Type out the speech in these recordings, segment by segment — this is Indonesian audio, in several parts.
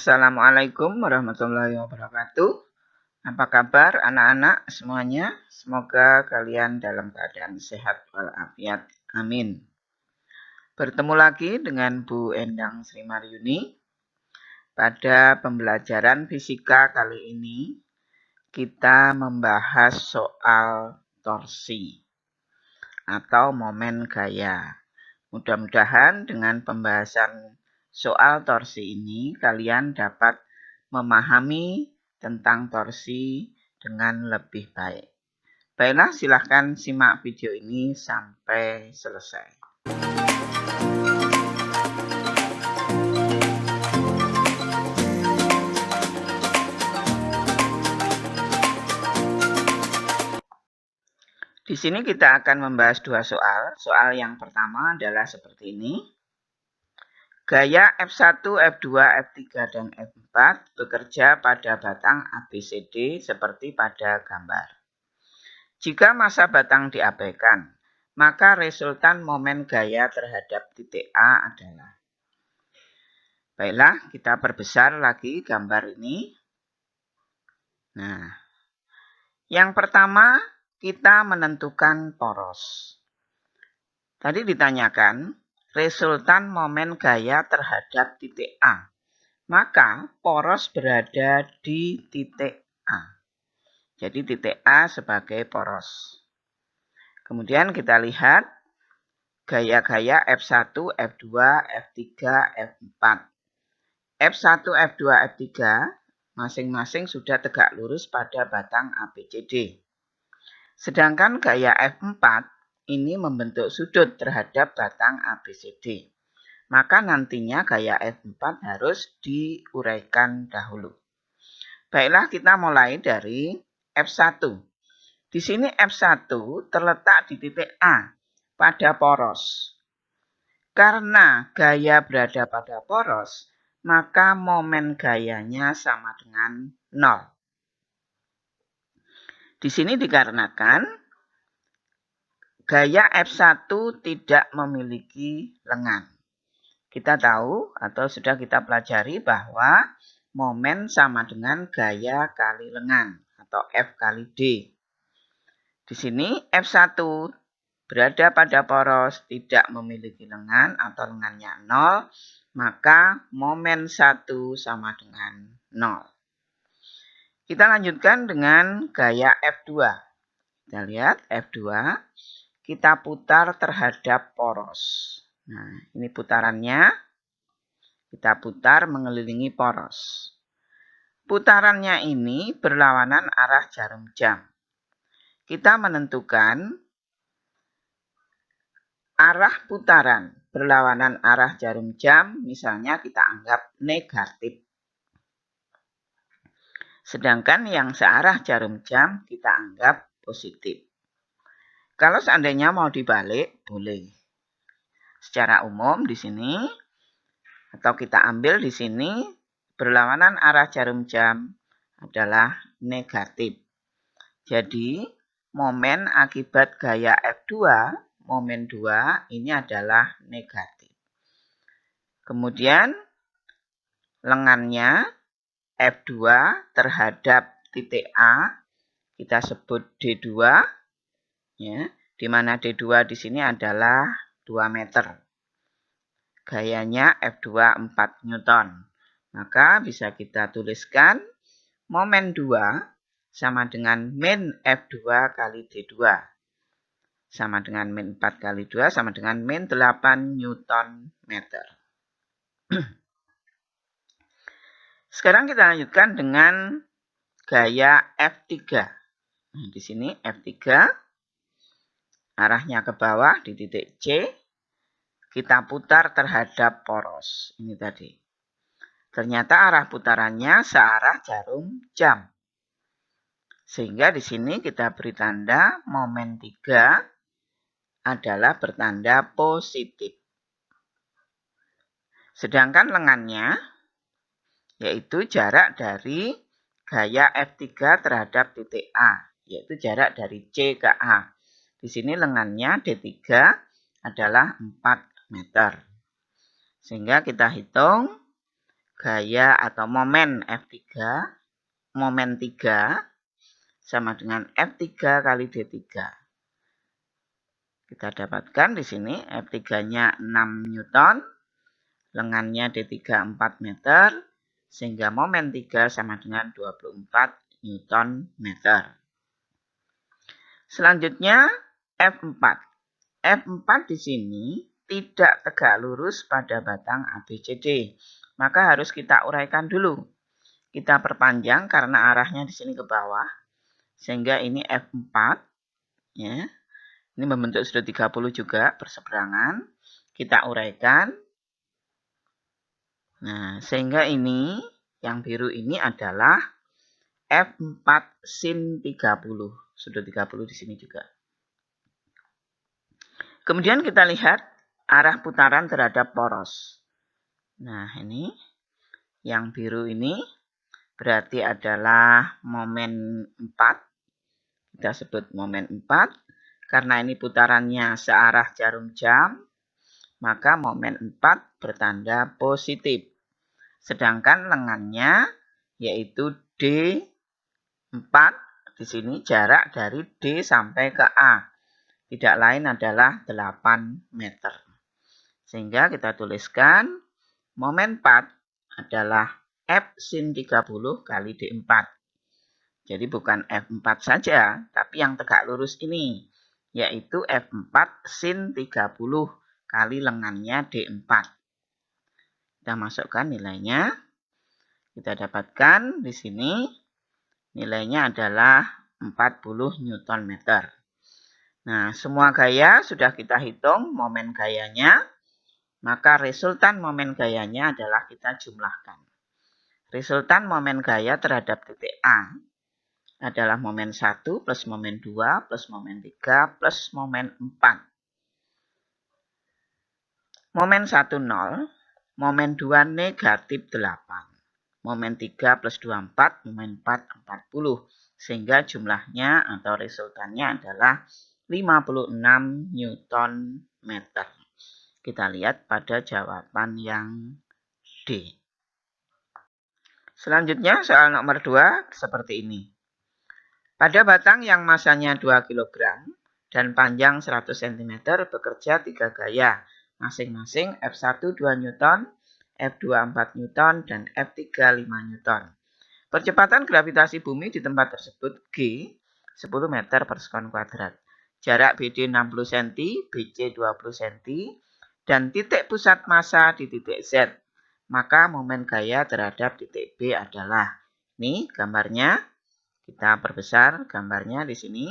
Assalamualaikum warahmatullahi wabarakatuh. Apa kabar anak-anak semuanya? Semoga kalian dalam keadaan sehat walafiat. Amin. Bertemu lagi dengan Bu Endang Sri Maryuni. Pada pembelajaran fisika kali ini, kita membahas soal torsi atau momen gaya. Mudah-mudahan dengan pembahasan soal torsi ini kalian dapat memahami tentang torsi dengan lebih baik. Baiklah, silahkan simak video ini sampai selesai. Di sini kita akan membahas dua soal. Soal yang pertama adalah seperti ini. Gaya F1, F2, F3, dan F4 bekerja pada batang ABCD seperti pada gambar. Jika massa batang diabaikan, maka resultan momen gaya terhadap titik A adalah. Baiklah, kita perbesar lagi gambar ini. Nah, yang pertama kita menentukan poros. Tadi ditanyakan resultan momen gaya terhadap titik A. Maka poros berada di titik A. Jadi titik A sebagai poros. Kemudian kita lihat gaya-gaya F1, F2, F3, F4. F1, F2, F3 masing-masing sudah tegak lurus pada batang ABCD. Sedangkan gaya F4 ini membentuk sudut terhadap batang ABCD. Maka nantinya gaya F4 harus diuraikan dahulu. Baiklah, kita mulai dari F1. Di sini F1 terletak di titik A pada poros. Karena gaya berada pada poros, maka momen gayanya sama dengan 0. Di sini dikarenakan gaya F1 tidak memiliki lengan. Kita tahu atau sudah kita pelajari bahwa momen sama dengan gaya kali lengan atau F kali D. Di sini F1 berada pada poros, tidak memiliki lengan atau lengannya 0, maka momen 1 sama dengan 0. Kita lanjutkan dengan gaya F2. Kita lihat F2, kita putar terhadap poros. Nah, ini putarannya. Kita putar mengelilingi poros. Putarannya ini berlawanan arah jarum jam. Kita menentukan arah putaran berlawanan arah jarum jam, misalnya kita anggap negatif. Sedangkan yang searah jarum jam kita anggap positif. Kalau seandainya mau dibalik, boleh. Secara umum di sini, atau kita ambil di sini, berlawanan arah jarum jam adalah negatif. Jadi, momen akibat gaya F2, momen 2, ini adalah negatif. Kemudian, lengannya F2 terhadap titik A, kita sebut D2, ya, di mana D2 di sini adalah 2 meter. Gayanya F2 4 Newton. Maka bisa kita tuliskan momen 2 sama dengan min F2 kali D2. Sama dengan min 4 kali 2 sama dengan min 8 Newton meter. Sekarang kita lanjutkan dengan gaya F3. Nah, di sini F3 arahnya ke bawah di titik C. Kita putar terhadap poros. Ini tadi. Ternyata arah putarannya searah jarum jam. Sehingga di sini kita beri tanda momen 3 adalah bertanda positif. Sedangkan lengannya yaitu jarak dari gaya F3 terhadap titik A, yaitu jarak dari C ke A. Di sini lengannya D3 adalah 4 meter. Sehingga kita hitung gaya atau momen F3, momen 3 sama dengan F3 kali D3. Kita dapatkan di sini F3-nya 6 Newton, lengannya D3 4 meter, sehingga momen 3 sama dengan 24 Newton meter. Selanjutnya F4. F4 di sini tidak tegak lurus pada batang ABCD. Maka harus kita uraikan dulu. Kita perpanjang karena arahnya di sini ke bawah. Sehingga ini F4. Ya. Ini membentuk sudut 30 juga berseberangan. Kita uraikan. Nah, sehingga ini yang biru ini adalah F4 sin 30. Sudut 30 di sini juga. Kemudian kita lihat arah putaran terhadap poros. Nah, ini yang biru ini berarti adalah momen 4. Kita sebut momen 4. Karena ini putarannya searah jarum jam, maka momen 4 bertanda positif. Sedangkan lengannya yaitu D4, di sini jarak dari D sampai ke A. Tidak lain adalah 8 meter. Sehingga kita tuliskan momen 4 adalah F sin 30 kali D4. Jadi bukan F4 saja, tapi yang tegak lurus ini, yaitu F4 sin 30 kali lengannya D4. Kita masukkan nilainya. Kita dapatkan di sini nilainya adalah 40 Newton meter. Nah, semua gaya sudah kita hitung momen gayanya. Maka resultan momen gayanya adalah kita jumlahkan. Resultan momen gaya terhadap titik A adalah momen 1 plus momen 2 plus momen 3 plus momen 4. Momen 1 0, momen 2 negatif 8. Momen 3 plus 2 4, momen 4 40. Sehingga jumlahnya atau resultannya adalah 56 Newton meter. Kita lihat pada jawaban yang D. Selanjutnya soal nomor 2 seperti ini. Pada batang yang masanya 2 kg dan panjang 100 cm bekerja 3 gaya, masing-masing F1 2 Newton, F2 4 Newton, dan F3 5 Newton. Percepatan gravitasi bumi di tempat tersebut G 10 meter per sekon kuadrat. Jarak BD 60 cm, BC 20 cm, dan titik pusat massa di titik Z. Maka momen gaya terhadap titik B adalah, ini gambarnya, kita perbesar gambarnya di sini.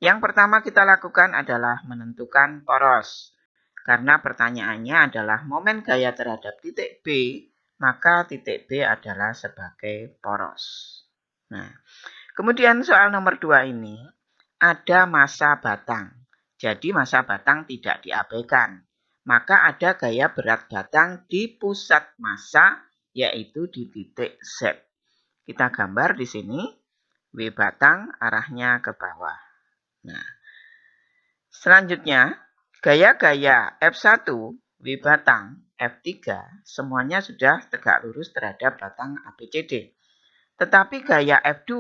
Yang pertama kita lakukan adalah menentukan poros. Karena pertanyaannya adalah momen gaya terhadap titik B, maka titik B adalah sebagai poros. Nah, kemudian soal nomor 2 ini, ada massa batang. Jadi massa batang tidak diabaikan. Maka ada gaya berat batang di pusat massa, yaitu di titik Z. Kita gambar di sini, W batang arahnya ke bawah. Nah, selanjutnya, gaya-gaya F1, W batang, F3, semuanya sudah tegak lurus terhadap batang ABCD. Tetapi gaya F2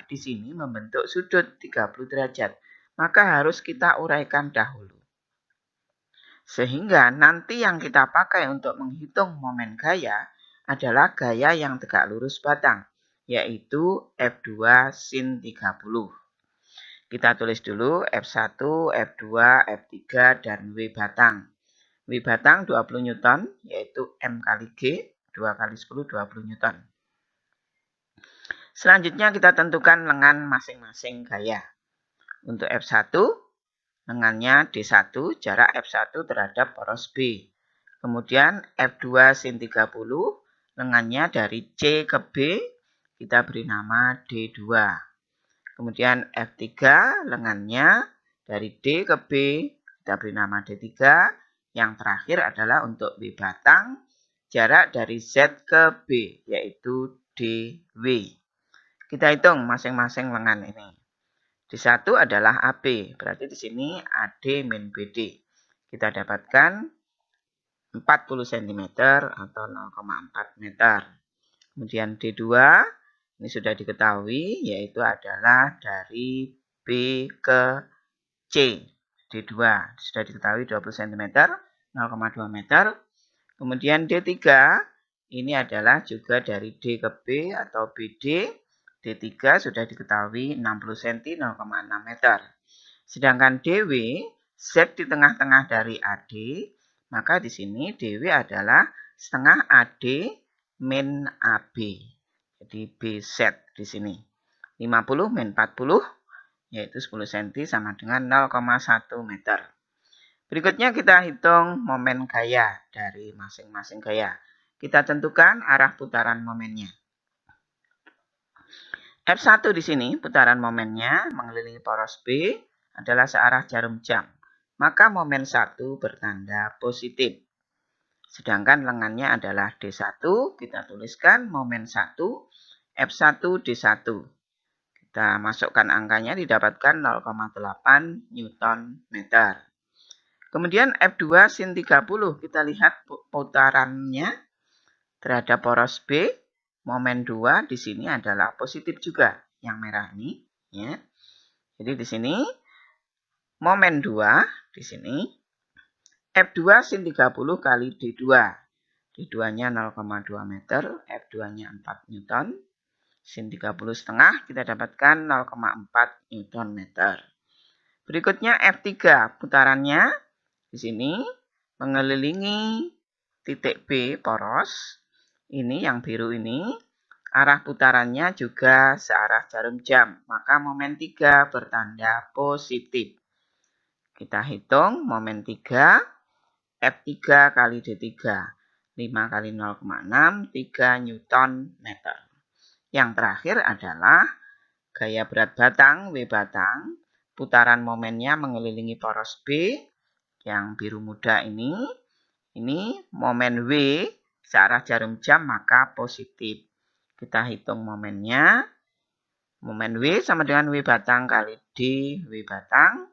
di sini membentuk sudut 30 derajat. Maka harus kita uraikan dahulu. Sehingga nanti yang kita pakai untuk menghitung momen gaya adalah gaya yang tegak lurus batang, yaitu F2 sin 30. Kita tulis dulu F1, F2, F3, dan W batang. W batang 20 Newton, yaitu M kali G, 2 kali 10, 20 Newton. Selanjutnya kita tentukan lengan masing-masing gaya. Untuk F1, lengannya D1, jarak F1 terhadap poros B. Kemudian F2 sin 30, lengannya dari C ke B, kita beri nama D2. Kemudian F3, lengannya dari D ke B, kita beri nama D3. Yang terakhir adalah untuk W batang, jarak dari Z ke B, yaitu DW. Kita hitung masing-masing lengan ini. D1 adalah AB, berarti di sini AD min BD. Kita dapatkan 40 cm atau 0,4 meter. Kemudian D2 ini sudah diketahui, yaitu adalah dari B ke C. D2 sudah diketahui 20 cm, 0,2 meter. Kemudian D3 ini adalah juga dari D ke B atau BD. D3 sudah diketahui 60 cm, 0,6 meter. Sedangkan DW, Z di tengah-tengah dari AD, maka di sini DW adalah setengah AD min AB. Jadi BZ di sini. 50 min 40, yaitu 10 cm sama dengan 0,1 meter. Berikutnya kita hitung momen gaya dari masing-masing gaya. Kita tentukan arah putaran momennya. F1 di sini putaran momennya mengelilingi poros B adalah searah jarum jam. Maka momen 1 bertanda positif. Sedangkan lengannya adalah D1, kita tuliskan momen 1 F1 D1. Kita masukkan angkanya didapatkan 0,8 Newton meter. Kemudian F2 sin 30, kita lihat putarannya terhadap poros B. Momen 2 di sini adalah positif juga, yang merah ini. Ya. Jadi di sini momen 2 di sini F2 sin 30 kali D2. D2-nya 0,2 meter, F2-nya 4 Newton. Sin 30 setengah kita dapatkan 0,4 Newton meter. Berikutnya F3 putarannya di sini mengelilingi titik B poros. Ini yang biru ini. Arah putarannya juga searah jarum jam. Maka momen 3 bertanda positif. Kita hitung momen 3. F3 kali D3. 5 kali 0,6. 3 Newton meter. Yang terakhir adalah gaya berat batang, W batang. Putaran momennya mengelilingi poros B. Yang biru muda ini momen W searah jarum jam maka positif. Kita hitung momennya. Momen W sama dengan W batang kali D W batang.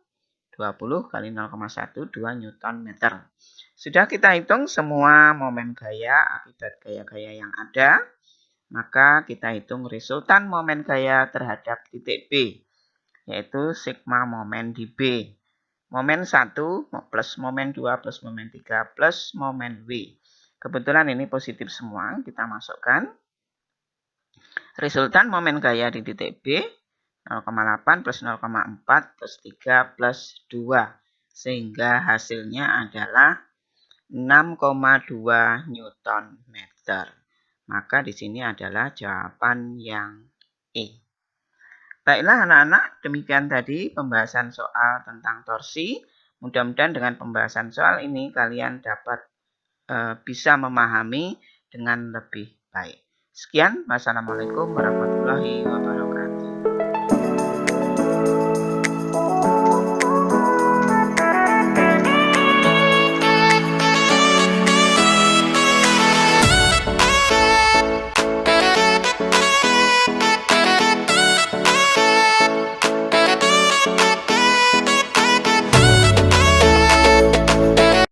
20 kali 0,1, 2 Newton meter. Sudah kita hitung semua momen gaya akibat gaya-gaya yang ada. Maka kita hitung resultan momen gaya terhadap titik B. Yaitu sigma momen di B. Momen 1 plus momen 2 plus momen 3 plus momen W. Kebetulan ini positif semua. Kita masukkan. Resultan momen gaya di titik B. 0,8 plus 0,4 plus 3 plus 2. Sehingga hasilnya adalah 6,2 Newton meter. Maka di sini adalah jawaban yang E. Baiklah anak-anak, demikian tadi pembahasan soal tentang torsi. Mudah-mudahan dengan pembahasan soal ini kalian dapat bisa memahami dengan lebih baik. Sekian, wassalamualaikum warahmatullahi wabarakatuh.